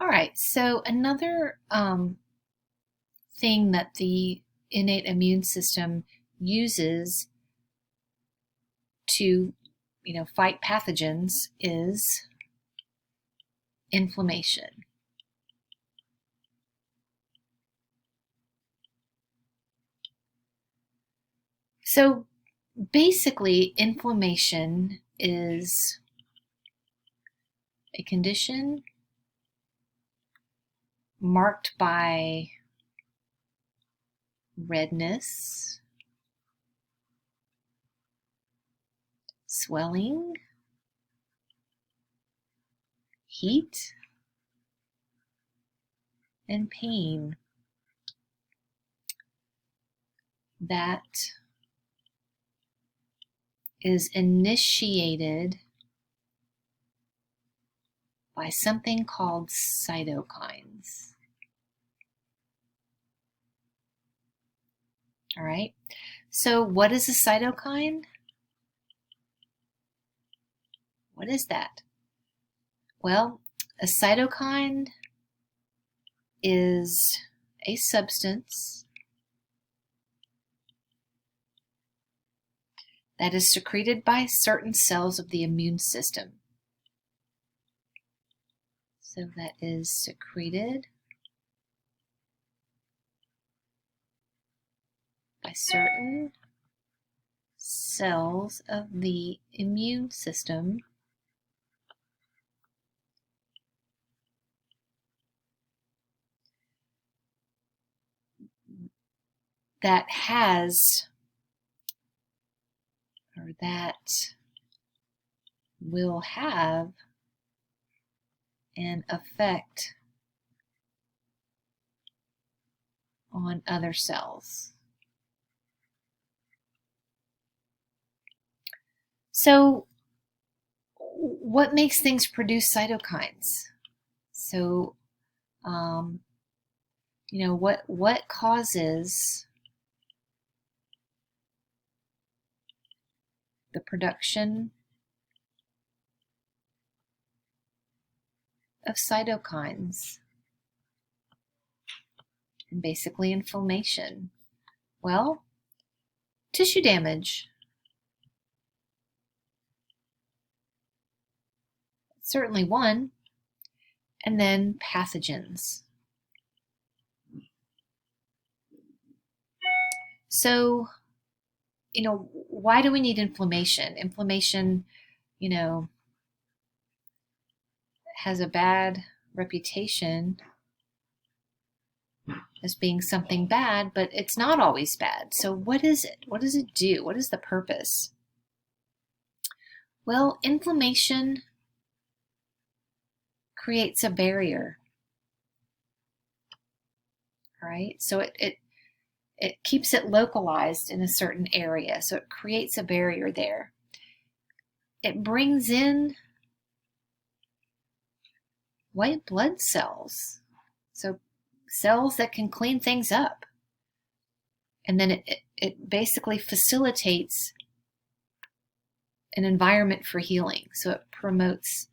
All right, so another thing that the innate immune system uses to, fight pathogens is inflammation. So basically, inflammation is a condition marked by redness, swelling, heat, and pain that is initiated by something called cytokines. All right, so what is a cytokine? What is that? Well, a cytokine is a substance that is secreted by certain cells of the immune system. So that is secreted by certain cells of the immune system that has, or that will have, an effect on other cells. So what makes things produce cytokines? So, what causes the production of cytokines and basically inflammation? Well, tissue damage. Certainly one. And then pathogens. So, why do we need inflammation? Inflammation, has a bad reputation as being something bad, but it's not always bad. So what is it? What does it do? What is the purpose? Well, inflammation creates a barrier. All right, so it keeps it localized in a certain area, so it creates a barrier there. It brings in white blood cells, so cells that can clean things up. And then it basically facilitates an environment for healing, so it promotes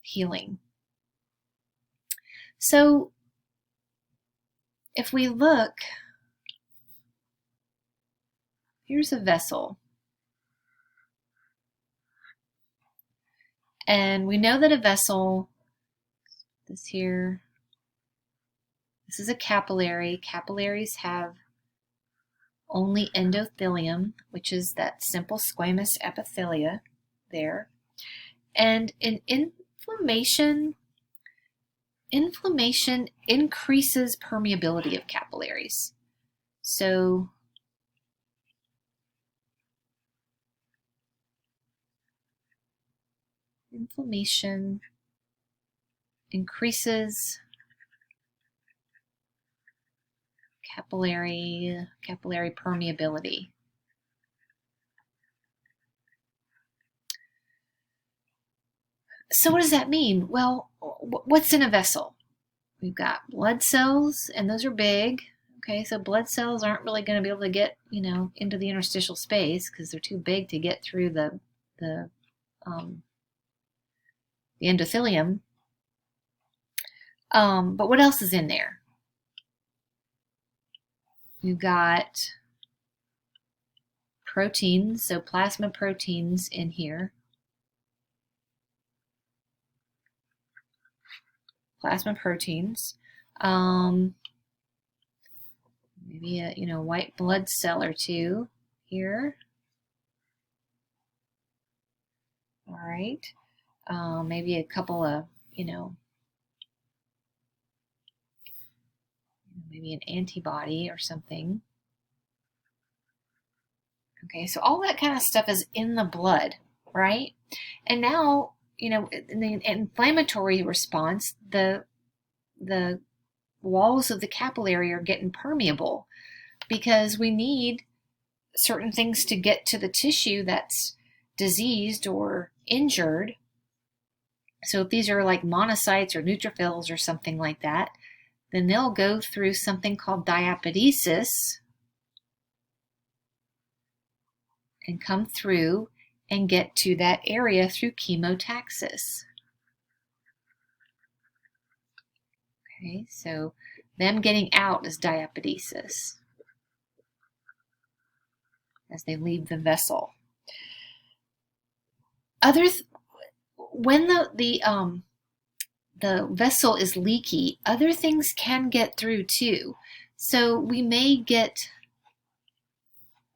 healing. So if we look, here's a vessel. And we know that a vessel, this here, this is a capillary. Capillaries have only endothelium, which is that simple squamous epithelia there. And in inflammation increases permeability of capillaries. So inflammation increases capillary permeability. So what does that mean? Well, what's in a vessel? We've got blood cells, and those are big. Okay, so blood cells aren't really going to be able to get, into the interstitial space because they're too big to get through the the endothelium. But what else is in there? You've got proteins, so plasma proteins in here. Plasma proteins. Maybe a white blood cell or two here. All right. Maybe a couple of, maybe an antibody or something. Okay, so all that kind of stuff is in the blood, right? And now, in the inflammatory response, the walls of the capillary are getting permeable because we need certain things to get to the tissue that's diseased or injured. So if these are like monocytes or neutrophils or something like that, then they'll go through something called diapedesis and come through and get to that area through chemotaxis. Okay, so them getting out is diapedesis as they leave the vessel. When the vessel is leaky, other things can get through too. So we may get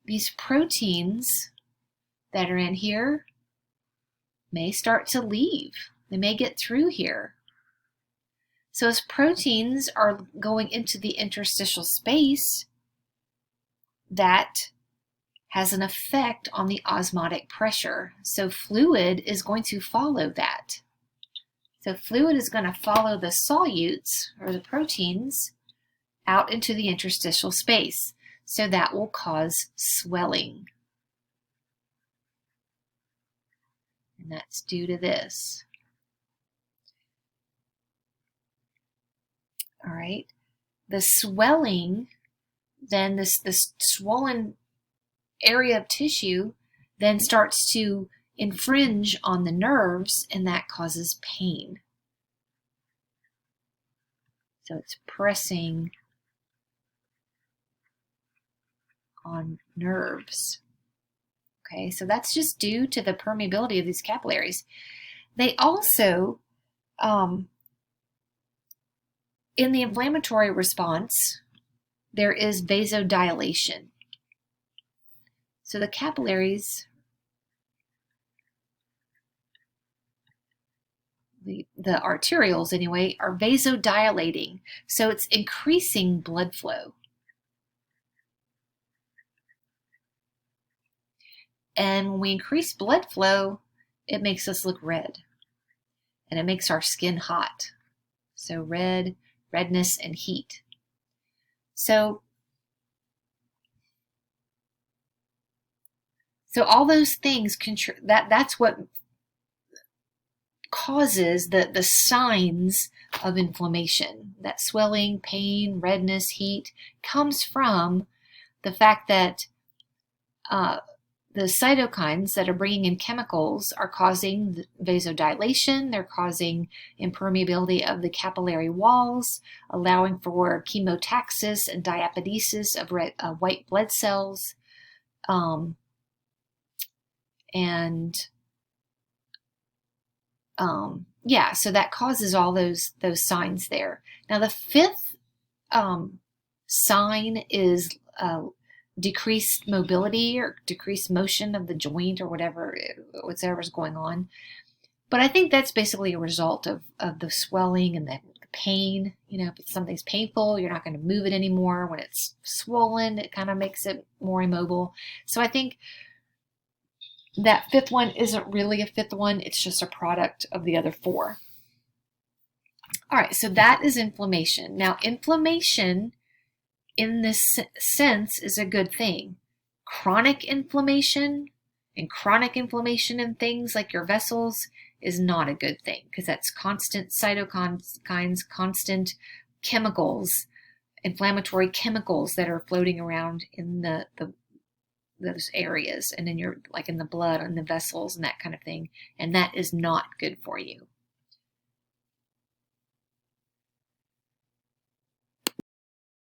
these proteins that are in here may start to leave. They may get through here. So as proteins are going into the interstitial space, that has an effect on the osmotic pressure. So fluid is going to follow that. So fluid is going to follow the solutes, or the proteins, out into the interstitial space. So that will cause swelling. And that's due to this. All right. The swelling, then this swollen area of tissue then starts to infringe on the nerves, and that causes pain. So it's pressing on nerves. Okay, so that's just due to the permeability of these capillaries. They also, in the inflammatory response, there is vasodilation. So the capillaries, the arterioles anyway, are vasodilating. So it's increasing blood flow. And when we increase blood flow, it makes us look red. And it makes our skin hot. So redness and heat. So all those things, that's what causes the signs of inflammation. That swelling, pain, redness, heat comes from the fact that the cytokines that are bringing in chemicals are causing vasodilation. They're causing impermeability of the capillary walls, allowing for chemotaxis and diapedesis of white blood cells. So that causes all those signs there. Now the fifth sign is decreased mobility or decreased motion of the joint or whatever's going on. But I think that's basically a result of the swelling and the pain. If something's painful, you're not going to move it anymore. When it's swollen, it kind of makes it more immobile. So I think that fifth one isn't really a fifth one. It's just a product of the other four. All right, so that is inflammation. Now, inflammation in this sense is a good thing. Chronic inflammation in things like your vessels is not a good thing because that's constant cytokines, constant chemicals, inflammatory chemicals that are floating around in those areas and in the blood and the vessels and that kind of thing. And that is not good for you.